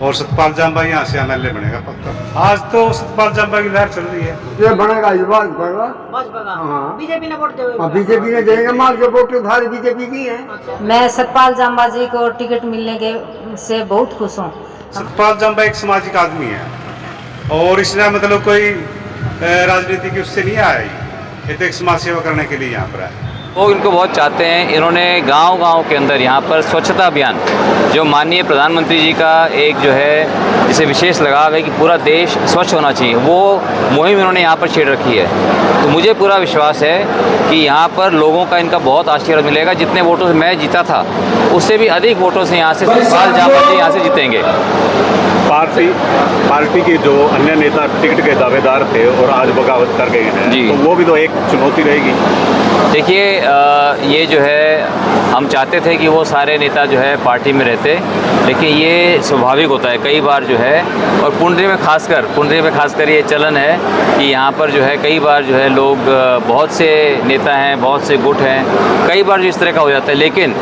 और सतपाल जांबा यहाँ से एमएलए बनेगा पक्का। आज तो सतपाल जांबा की लहर चल रही है। ये बनेगा युवा बनेगा। हाँ बीजेपी ने वोट देंगे। बीजेपी ने देंगे माल जो वोट उधार बीजेपी की है। मैं सतपाल जांबा जी को टिकट मिलने के से बहुत खुश हूँ। सतपाल जांबा एक सामाजिक आदमी है और इसने मतलब कोई राजनीति की उससे नहीं आया, ये तो एक समाज सेवा करने के लिए यहाँ पर है। वो इनको बहुत चाहते हैं। इन्होंने गांव-गांव के अंदर यहाँ पर स्वच्छता अभियान, जो माननीय प्रधानमंत्री जी का एक जो है जिसे विशेष लगाव है कि पूरा देश स्वच्छ होना चाहिए, वो मुहिम इन्होंने यहाँ पर छेड़ रखी है। तो मुझे पूरा विश्वास है कि यहाँ पर लोगों का इनका बहुत आशीर्वाद मिलेगा। जितने वोटों से मैं जीता था उससे भी अधिक वोटों से यहाँ से सतपाल जांबा जी यहाँ से जीतेंगे। पार्टी के जो अन्य नेता टिकट के दावेदार थे और आज बगावत कर गए हैं, तो वो भी तो एक चुनौती रहेगी। देखिए ये जो है हम चाहते थे कि वो सारे नेता जो है पार्टी में रहते, लेकिन ये स्वाभाविक होता है कई बार जो है, और पुंडरी में खासकर ये चलन है कि यहाँ पर जो है कई बार जो है लोग बहुत से नेता हैं, बहुत से गुट हैं, कई बार जो इस तरह का हो जाता है। लेकिन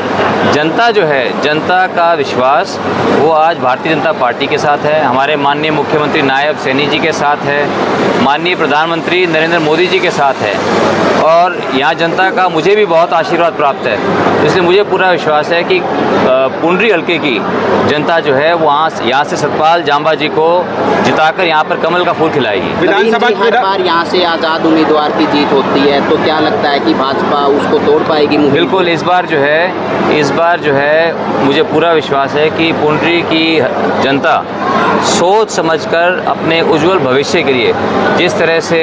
जनता जो है, जनता का विश्वास वो आज भारतीय जनता पार्टी के साथ है, हमारे माननीय मुख्यमंत्री नायब सैनी जी के साथ है, माननीय प्रधानमंत्री नरेंद्र मोदी जी के साथ है, और यहाँ जनता का मुझे भी बहुत आशीर्वाद प्राप्त है। इसलिए मुझे पूरा विश्वास है कि पुंडरी हल्के की जनता जो है वो यहाँ से सतपाल जांबा जी को जिताकर यहाँ पर कमल का फूल खिलाएगी। विधानसभा हर बार यहाँ से आज़ाद उम्मीदवार की जीत होती है, तो क्या लगता है कि भाजपा उसको तोड़ पाएगी? बिल्कुल, इस बार जो है मुझे पूरा विश्वास है कि पुंडरी की जनता सोच समझकर अपने उज्जवल भविष्य के लिए जिस तरह से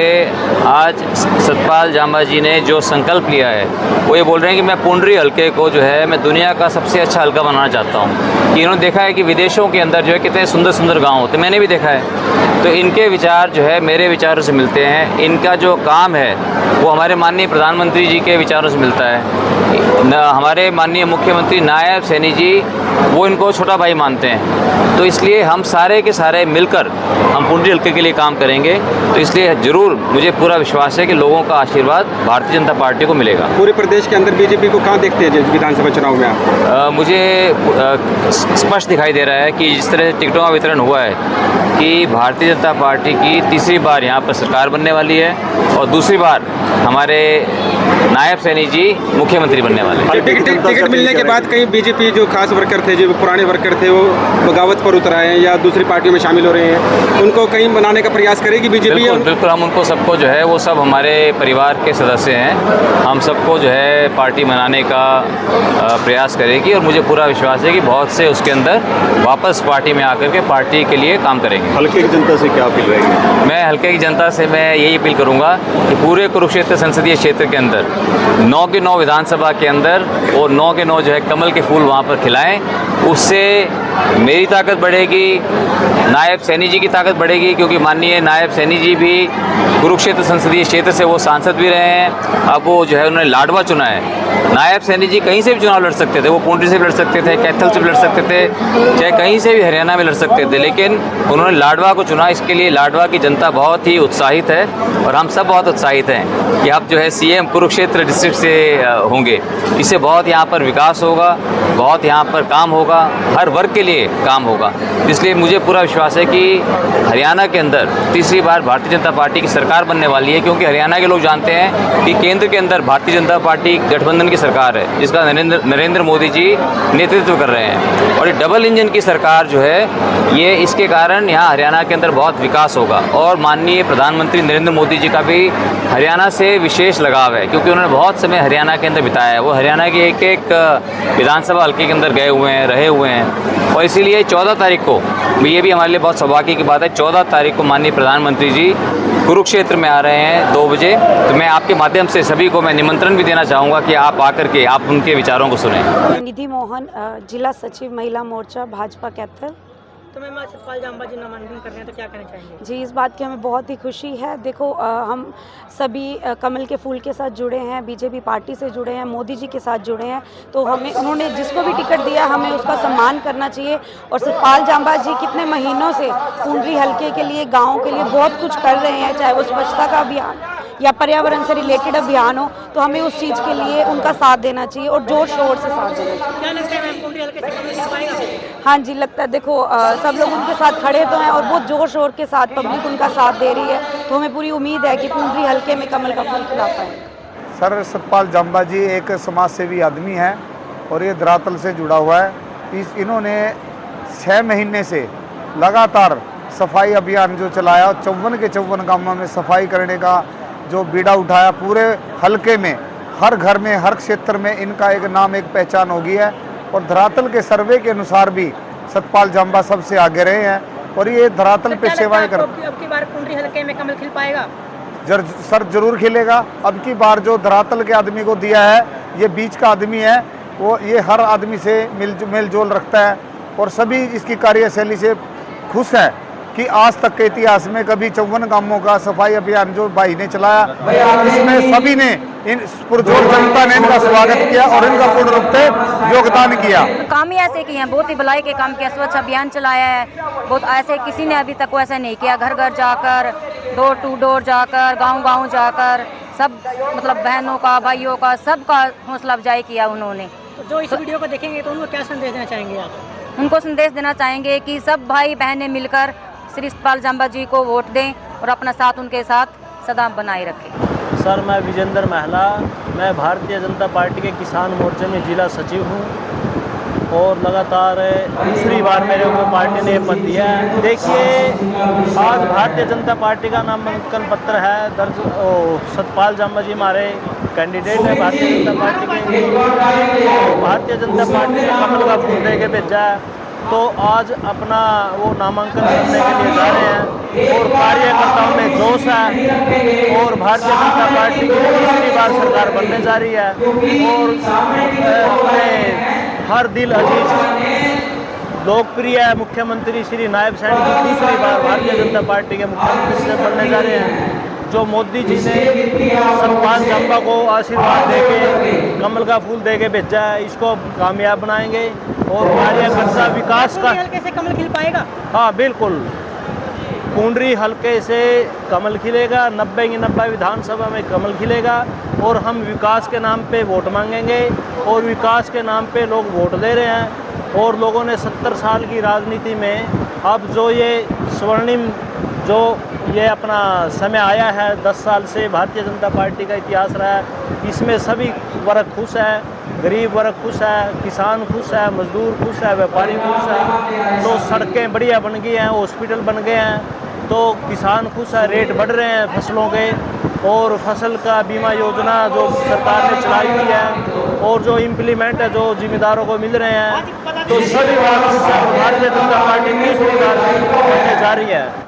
आज सतपाल जांबा जी ने जो संकल्प लिया है, वो ये बोल रहे हैं कि मैं पुंडरी हल्के को जो है मैं दुनिया का सबसे अच्छा हल्का बनाना चाहता हूँ। कि इन्होंने देखा है कि विदेशों के अंदर जो है कितने सुंदर सुंदर गांव होते हैं, मैंने भी देखा है। तो इनके विचार जो है मेरे विचारों से मिलते हैं, इनका जो काम है वो हमारे माननीय प्रधानमंत्री जी के विचारों से मिलता है। हमारे माननीय मुख्यमंत्री नायब सैनी जी वो इनको छोटा भाई मानते हैं। तो इसलिए हम सारे के सारे मिलकर हम पुंडरी हल्के के लिए काम करेंगे। तो इसलिए ज़रूर मुझे पूरा विश्वास है कि लोगों का आशीर्वाद भारतीय जनता पार्टी को मिलेगा। पूरे प्रदेश के अंदर बीजेपी को कहाँ देखते हैं विधानसभा चुनाव में आप? मुझे स्पष्ट दिखाई दे रहा है कि जिस तरह से टिकटों का वितरण हुआ है कि भारतीय जनता पार्टी की तीसरी बार यहाँ पर सरकार बनने वाली है और दूसरी बार हमारे नायब सैनी जी मुख्यमंत्री बनने वाले हैं। टिकट मिलने के बाद कई बीजेपी जो खास वर्कर थे, जो पुराने वर्कर थे, वो बगावत पर उतर आए हैं या दूसरी पार्टियों में शामिल हो रहे हैं, उनको कहीं बनाने का प्रयास करेगी बीजेपी? बिल्कुल हम उनको सबको जो है वो सब हमारे परिवार के सदस्य हैं, हम सबको जो है पार्टी बनाने का प्रयास करेगी और मुझे पूरा विश्वास है कि बहुत से उसके अंदर वापस पार्टी में आकर के पार्टी के लिए काम करेंगे। हल्के की जनता से क्या अपील रहेगी? मैं हल्के की जनता से मैं यही अपील करूंगा कि पूरे कुरुक्षेत्र संसदीय क्षेत्र के अंदर 9 के 9 विधानसभा के अंदर और 9 के 9 जो है कमल के फूल वहाँ पर खिलाएं। उससे मेरी ताकत बढ़ेगी, नायब सैनी जी की ताकत बढ़ेगी, क्योंकि माननीय नायब सैनी जी भी कुरुक्षेत्र संसदीय क्षेत्र से वो सांसद भी रहे हैं। अब वो जो है उन्होंने लाडवा चुना है। नायब सैनी जी कहीं से भी चुनाव लड़ सकते थे, वो पुंडरी से भी लड़ सकते थे, कैथल से भी लड़ सकते थे, चाहे कहीं से भी हरियाणा में लड़ सकते थे, लेकिन उन्होंने लाडवा को चुना। इसके लिए लाडवा की जनता बहुत ही उत्साहित है और हम सब बहुत उत्साहित हैं कि अब जो है सीएम कुरुक्षेत्र डिस्ट्रिक्ट से होंगे। इससे बहुत यहाँ पर विकास होगा, बहुत यहाँ पर काम होगा, हर वर्ग के लिए काम होगा। इसलिए मुझे पूरा विश्वास है कि हरियाणा के अंदर तीसरी बार भारतीय जनता पार्टी की सरकार बनने वाली है, क्योंकि हरियाणा के लोग जानते हैं कि केंद्र के अंदर भारतीय जनता पार्टी गठबंधन की सरकार है, जिसका नरेंद्र मोदी जी नेतृत्व कर रहे हैं। और ये डबल इंजन की सरकार जो है ये इसके कारण यहाँ हरियाणा के अंदर बहुत विकास होगा। और माननीय प्रधानमंत्री नरेंद्र मोदी जी का भी हरियाणा से विशेष लगाव है, क्योंकि उन्होंने बहुत समय हरियाणा के अंदर बिताया है। वो हरियाणा के एक एक विधानसभा हल्के के अंदर गए हुए हैं, रहे हुए हैं। और इसीलिए 14 तारीख को ये भी हमारे लिए बहुत सौभाग्य की बात है, 14 तारीख को माननीय प्रधानमंत्री जी कुरुक्षेत्र में आ रहे हैं 2 बजे। तो मैं आपके माध्यम से सभी को मैं निमंत्रण भी देना चाहूँगा कि आप आकर के आप उनके विचारों को सुनें। निधि मोहन, जिला सचिव महिला मोर्चा भाजपा कैथल। तो मैम सतपाल जांबा जी नामांकन कर रहे हैं, तो क्या कहना चाहेंगे? जी, इस बात की हमें बहुत ही खुशी है। देखो हम सभी कमल के फूल के साथ जुड़े हैं, बीजेपी पार्टी से जुड़े हैं, मोदी जी के साथ जुड़े हैं, तो हमें उन्होंने जिसको भी टिकट दिया हमें उसका सम्मान करना चाहिए। और सतपाल जांबा जी कितने महीनों से पुंडरी हल्के के लिए, गाँव के लिए बहुत कुछ कर रहे हैं, चाहे वो स्वच्छता का अभियान या पर्यावरण से रिलेटेड अभियान हो, तो हमें उस चीज़ के लिए उनका साथ देना चाहिए और जोर शोर से साथ देना चाहिए। क्या लगता है मैम, कुंडली हल्के से कमल खिल पाएगा? हाँ जी, लगता है। देखो सब लोग उनके साथ खड़े तो हैं और बहुत जोर शोर के साथ पब्लिक उनका साथ दे रही है, तो हमें पूरी उम्मीद है कि कुंडली हल्के में कमल का फूल खिला पाएंगे। सर, सतपाल जांबा जी एक समाज सेवी आदमी है और ये धरातल से जुड़ा हुआ है। इन्होंने 6 महीने से लगातार सफाई अभियान जो चलाया, 54 के 54 गांवों में सफाई करने का जो बीड़ा उठाया, पूरे हलके में हर घर में हर क्षेत्र में इनका एक नाम एक पहचान होगी है। और धरातल के सर्वे के अनुसार भी सतपाल जांबा सबसे आगे रहे हैं और ये धरातल पे सेवाएं कर। अब की बार कुंडली हल्के में कमल खिल पाएगा? सर जरूर खिलेगा। अब की बार जो धरातल के आदमी को दिया है, ये बीच का आदमी है, वो ये हर आदमी से मेल जोल रखता है और सभी इसकी कार्यशैली से खुश है कि आज तक के इतिहास में कभी 54 गांवों का सफाई अभियान जो भाई ने चलाया, इसमें सभी ने इन पुरजोर जनता ने इनका स्वागत किया और इनका पूर्ण रूप से योगदान किया। काम ही ऐसे किए हैं, बहुत ही भलाई के काम किया, स्वच्छ अभियान चलाया है, बहुत ऐसे किसी ने अभी तक ऐसा नहीं किया। घर घर जाकर, डोर टू डोर जाकर, गांव-गांव जाकर, सब मतलब बहनों का, भाइयों का, सबका हौसला अफजाई किया उन्होंने। तो जो इस वीडियो को देखेंगे तो उनको क्या संदेश देना चाहेंगे आप? उनको संदेश देना चाहेंगे कि सब भाई बहनें मिलकर श्री सतपाल जांबा जी को वोट दें और अपना साथ उनके साथ सदा बनाए रखें। सर, मैं विजेंद्र महला, मैं भारतीय जनता पार्टी के किसान मोर्चे में जिला सचिव हूँ और लगातार दूसरी बार मेरे को पार्टी ने पद दिया है। देखिए, आज भारतीय जनता पार्टी का नामांकन पत्र है दर्ज, सतपाल जांबा जी हमारे कैंडिडेट है भारतीय जनता पार्टी के। भारतीय जनता पार्टी ने कमल का फूल दे के भेजा है, तो आज अपना वो नामांकन करने के लिए जा रहे हैं और कार्यकर्ताओं में जोश है और भारतीय जनता पार्टी की दूसरी बार सरकार बनने जा रही है और अपने हर दिल अजीज लोकप्रिय मुख्यमंत्री श्री नायब सैनी की तीसरी बार भारतीय जनता पार्टी के मुख्यमंत्री से बनने जा रहे हैं। जो मोदी जी ने सतपाल जांबा को आशीर्वाद देके कमल का फूल देके भेजा है, इसको कामयाब बनाएंगे और कार्यकर्ता विकास का। हल्के से कमल खिल पाएगा? हाँ बिल्कुल, कुंडली हल्के से कमल खिलेगा, 90 की 90 विधानसभा में कमल खिलेगा और हम विकास के नाम पे वोट मांगेंगे और विकास के नाम पे लोग वोट दे रहे हैं। और लोगों ने 70 साल की राजनीति में अब जो ये स्वर्णिम जो ये अपना समय आया है, 10 साल से भारतीय जनता पार्टी का इतिहास रहा है, इसमें सभी वर्ग खुश है, गरीब वर्ग खुश है, किसान खुश है, मजदूर खुश है, व्यापारी खुश है। तो सड़कें बढ़िया बन गई हैं, हॉस्पिटल बन गए हैं, तो किसान खुश है, रेट बढ़ रहे हैं फसलों के और फसल का बीमा योजना जो सरकार ने चलाई हुई है और जो इम्प्लीमेंट है जो जिम्मेदारों को मिल रहे हैं, तो सभी भारतीय जनता पार्टी तीसरी बार बनने जा रही है।